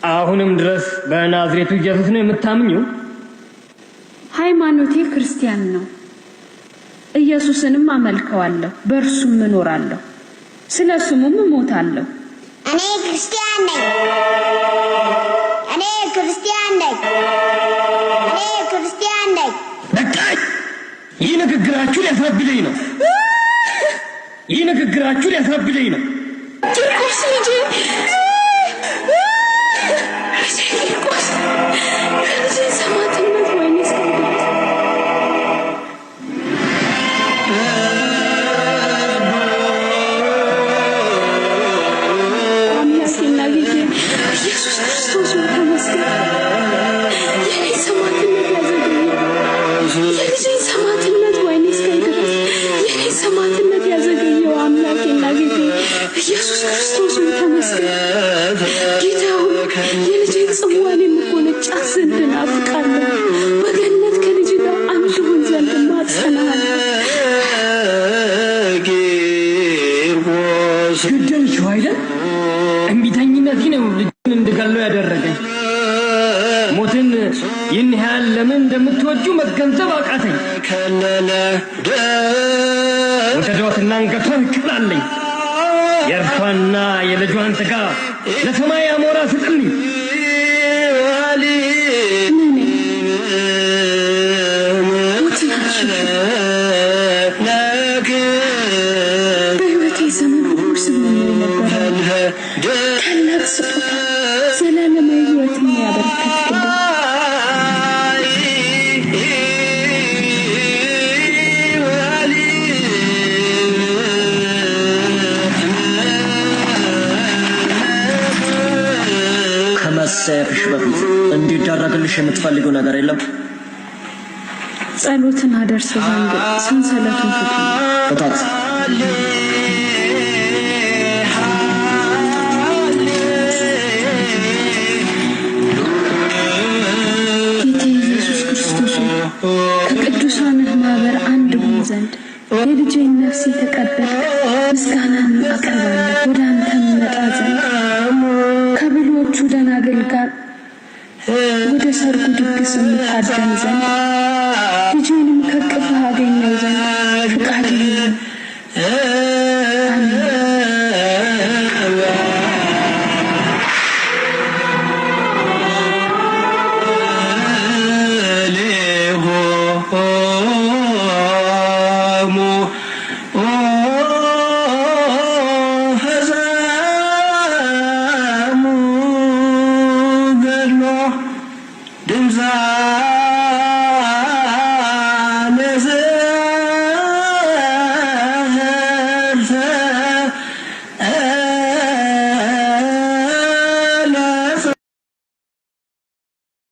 አሁንም ድረስ በናዝሬቱ ኢየሱስ ነው የምታምኚው? ሃይማኖቴ ክርስቲያን ነው። ኢየሱስንም አመልከዋለሁ፣ በእርሱም እኖራለሁ፣ ስለስሙም እሞታለሁ። እኔ ክርስቲያን ነኝ። በቃኝ! ይህ ንግግራችሁ ሊያሳብደኝ ነው። ቂርቆስ ልጄ ሰማዕትነት ወይኔ እስከሚደርስ አምላኬና ጌቴ ኢየሱስ ክርስቶስ ተመስገን። የኔ ሰማዕትነት ያዘገየው የልጄን ሰማዕትነት ወይኔ እስከሚደርስ የኔ ሰማዕትነት ያዘገየው አምላኬና ጌቴ ኢየሱስ ክርስቶስ ተመስገን። ጌታ ሆይ የልጄን ጽዋን የምጎነጫት ዘንድ ናፍቃለሁ። በገነት ከልጅ ጋር አንድ ሆን ዘንድ ማጸናለሁ። ግደልሽው አይደል? እምቢተኝነቴ ነው ልጅን እንድገለው ያደረገኝ። ሞትን ይህን ያህል ለምን እንደምትወጂው መገንዘብ አቃተኝ። ወደዷትና አንገቷን ቅላለኝ። የእርሷና የልጇን ሥጋ ለሰማይ አሞራ ስጥልኝ። በሕይወቴ ዘመን ሁሉ ስመኘው ነበረ። ታላቅ ስጦታ ዘላለማዊ ሕይወትን ያበረከትክልኝ ከመሰየፍሽ በፊት እንዲደረግልሽ የምትፈልገው ነገር የለም? ጸሎትን አደርስ ዘንድ ሰንሰለቱን ፍታት። ጌታ ኢየሱስ ክርስቶስ ከቅዱሳንህ ማህበር አንድ ሆን ዘንድ የልጄን ነፍስ የተቀበልክ ምስጋናን አቀርባለሁ። ወደ አንተም መጣ ዘንድ ከብሎቹ ደናግል ጋር ወደ ሰርጉ ድግስ የምታደም ዘንድ ልጄንም